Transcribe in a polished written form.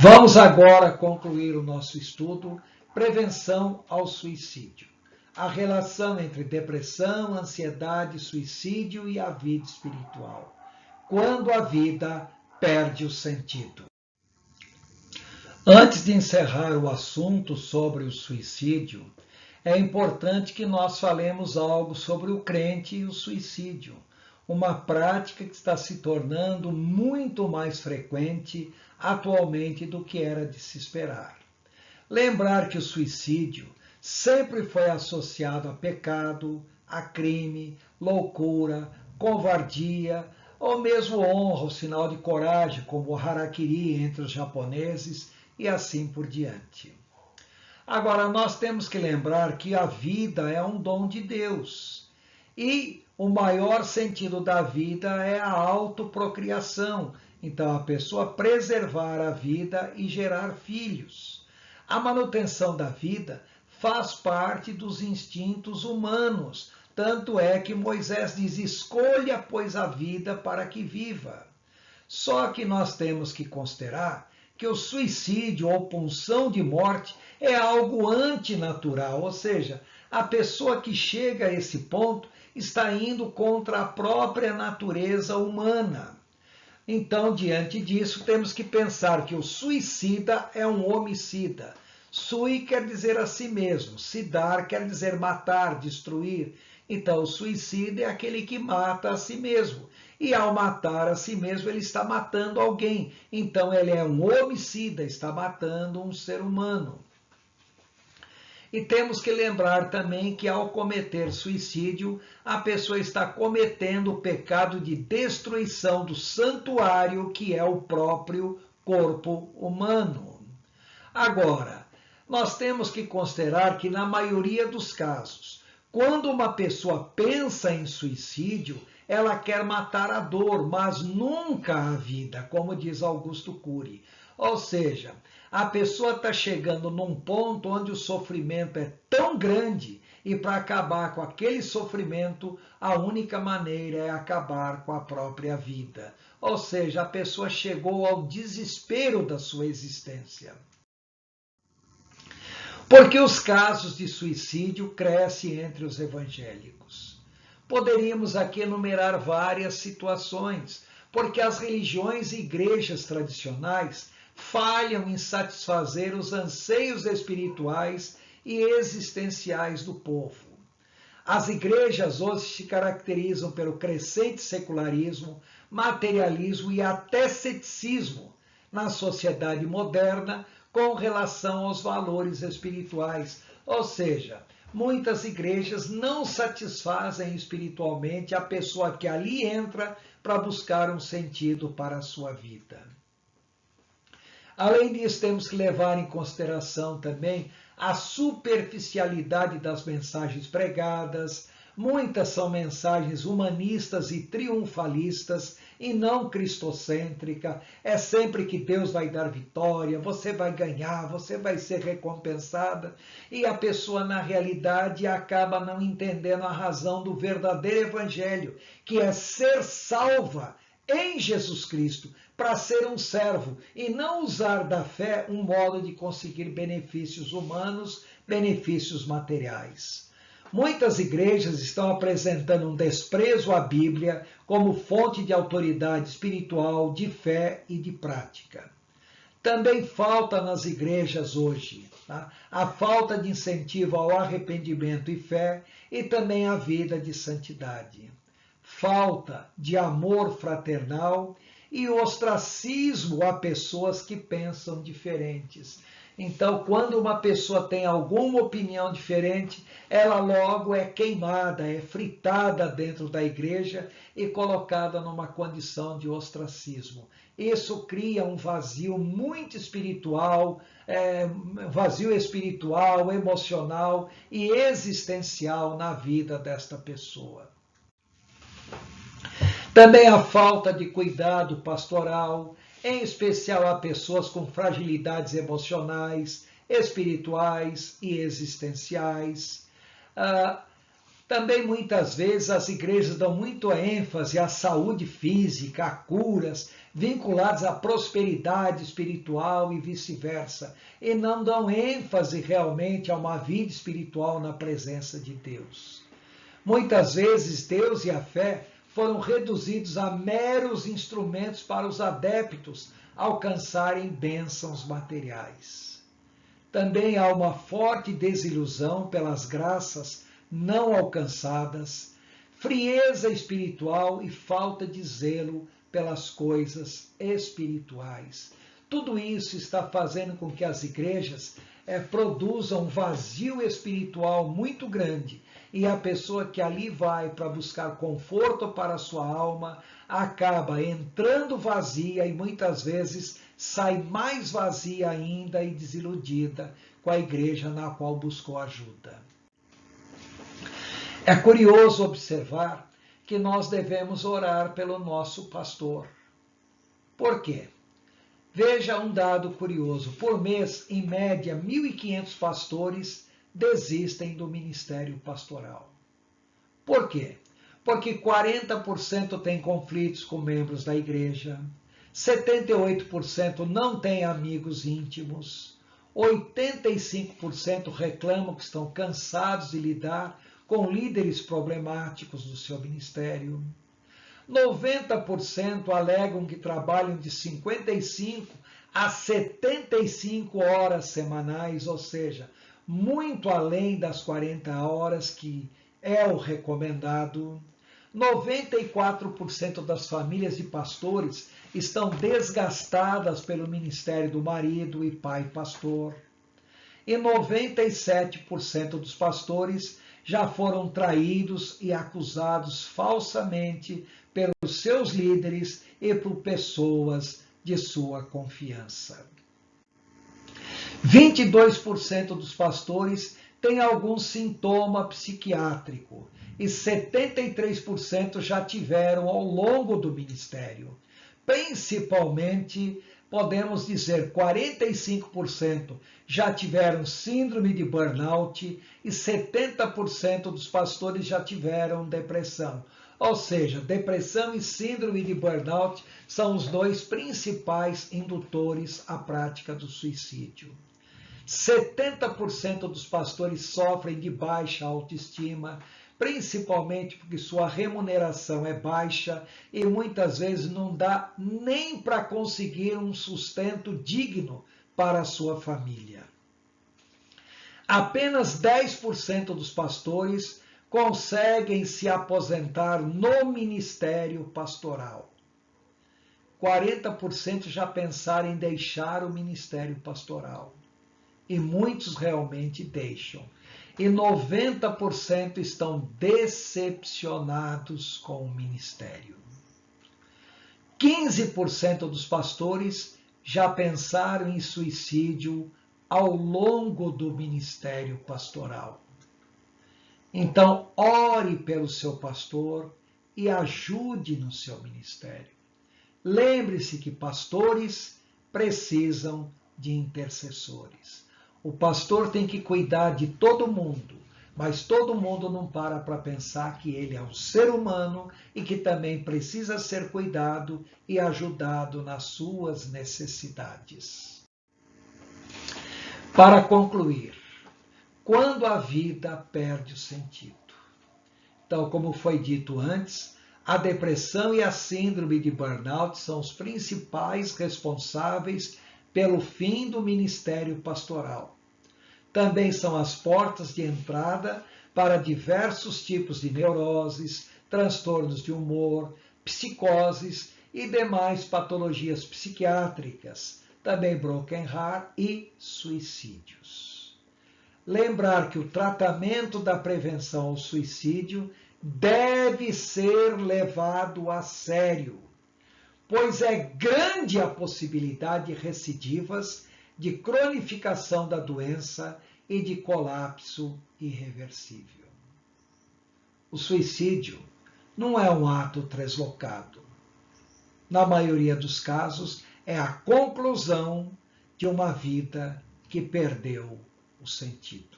Vamos agora concluir o nosso estudo Prevenção ao Suicídio. A relação entre depressão, ansiedade, suicídio e a vida espiritual. Quando a vida perde o sentido. Antes de encerrar o assunto sobre o suicídio, é importante que nós falemos algo sobre o crente e o suicídio, uma prática que está se tornando muito mais frequente atualmente do que era de se esperar. Lembrar que o suicídio sempre foi associado a pecado, a crime, loucura, covardia, ou mesmo honra, o sinal de coragem, como o harakiri entre os japoneses e assim por diante. Agora, nós temos que lembrar que a vida é um dom de Deus e o maior sentido da vida é a autoprocriação. Então, a pessoa preservar a vida e gerar filhos. A manutenção da vida faz parte dos instintos humanos. Tanto é que Moisés diz: escolha, pois, a vida para que viva. Só que nós temos que considerar que o suicídio ou pulsão de morte é algo antinatural, ou seja, a pessoa que chega a esse ponto está indo contra a própria natureza humana. Então, diante disso, temos que pensar que o suicida é um homicida. Sui quer dizer a si mesmo, sidar quer dizer matar, destruir. Então, o suicida é aquele que mata a si mesmo. E ao matar a si mesmo, ele está matando alguém. Então, ele é um homicida, está matando um ser humano. E temos que lembrar também que ao cometer suicídio, a pessoa está cometendo o pecado de destruição do santuário que é o próprio corpo humano. Agora, nós temos que considerar que na maioria dos casos, quando uma pessoa pensa em suicídio, ela quer matar a dor, mas nunca a vida, como diz Augusto Cury. Ou seja, a pessoa está chegando num ponto onde o sofrimento é tão grande e para acabar com aquele sofrimento, a única maneira é acabar com a própria vida. Ou seja, a pessoa chegou ao desespero da sua existência. Porque os casos de suicídio crescem entre os evangélicos. Poderíamos aqui enumerar várias situações, porque as religiões e igrejas tradicionais falham em satisfazer os anseios espirituais e existenciais do povo. As igrejas hoje se caracterizam pelo crescente secularismo, materialismo e até ceticismo na sociedade moderna com relação aos valores espirituais. Ou seja, muitas igrejas não satisfazem espiritualmente a pessoa que ali entra para buscar um sentido para a sua vida. Além disso, temos que levar em consideração também a superficialidade das mensagens pregadas. Muitas são mensagens humanistas e triunfalistas e não cristocêntrica. É sempre que Deus vai dar vitória, você vai ganhar, você vai ser recompensada. E a pessoa, na realidade, acaba não entendendo a razão do verdadeiro evangelho, que é ser salva em Jesus Cristo, para ser um servo e não usar da fé um modo de conseguir benefícios humanos, benefícios materiais. Muitas igrejas estão apresentando um desprezo à Bíblia como fonte de autoridade espiritual, de fé e de prática. Também falta nas igrejas hoje a falta de incentivo ao arrependimento e fé e também a vida de santidade. Falta de amor fraternal e ostracismo a pessoas que pensam diferentes. Então, quando uma pessoa tem alguma opinião diferente, ela logo é queimada, é fritada dentro da igreja e colocada numa condição de ostracismo. Isso cria um vazio muito espiritual, vazio espiritual, emocional e existencial na vida desta pessoa. Também a falta de cuidado pastoral, em especial a pessoas com fragilidades emocionais, espirituais e existenciais. Também muitas vezes as igrejas dão muito ênfase à saúde física, a curas, vinculadas à prosperidade espiritual e vice-versa, e não dão ênfase realmente a uma vida espiritual na presença de Deus. Muitas vezes Deus e a fé foram reduzidos a meros instrumentos para os adeptos alcançarem bênçãos materiais. Também há uma forte desilusão pelas graças não alcançadas, frieza espiritual e falta de zelo pelas coisas espirituais. Tudo isso está fazendo com que as igrejas produzam um vazio espiritual muito grande, e a pessoa que ali vai para buscar conforto para a sua alma acaba entrando vazia e muitas vezes sai mais vazia ainda e desiludida com a igreja na qual buscou ajuda. É curioso observar que nós devemos orar pelo nosso pastor. Por quê? Veja um dado curioso. Por mês, em média, 1.500 pastores desistem do ministério pastoral. Por quê? Porque 40% têm conflitos com membros da igreja, 78% não têm amigos íntimos, 85% reclamam que estão cansados de lidar com líderes problemáticos do seu ministério. 90% alegam que trabalham de 55 a 75 horas semanais, ou seja, muito além das 40 horas que é o recomendado. 94% das famílias de pastores estão desgastadas pelo ministério do marido e pai pastor. E 97% dos pastores já foram traídos e acusados falsamente pelos seus líderes e por pessoas de sua confiança. 22% dos pastores têm algum sintoma psiquiátrico e 73% já tiveram ao longo do ministério. Principalmente, podemos dizer, 45% já tiveram síndrome de burnout e 70% dos pastores já tiveram depressão. Ou seja, depressão e síndrome de burnout são os dois principais indutores à prática do suicídio. 70% dos pastores sofrem de baixa autoestima, principalmente porque sua remuneração é baixa e muitas vezes não dá nem para conseguir um sustento digno para a sua família. Apenas 10% dos pastores conseguem se aposentar no ministério pastoral. 40% já pensaram em deixar o ministério pastoral. E muitos realmente deixam. E 90% estão decepcionados com o ministério. 15% dos pastores já pensaram em suicídio ao longo do ministério pastoral. Então, ore pelo seu pastor e ajude no seu ministério. Lembre-se que pastores precisam de intercessores. O pastor tem que cuidar de todo mundo, mas todo mundo não para pensar que ele é um ser humano e que também precisa ser cuidado e ajudado nas suas necessidades. Para concluir, quando a vida perde o sentido. Então, como foi dito antes, a depressão e a síndrome de burnout são os principais responsáveis pelo fim do ministério pastoral. Também são as portas de entrada para diversos tipos de neuroses, transtornos de humor, psicoses e demais patologias psiquiátricas, também broken heart e suicídios. Lembrar que o tratamento da prevenção ao suicídio deve ser levado a sério, pois é grande a possibilidade de recidivas, de cronificação da doença e de colapso irreversível. O suicídio não é um ato translocado. Na maioria dos casos, é a conclusão de uma vida que perdeu o sentido.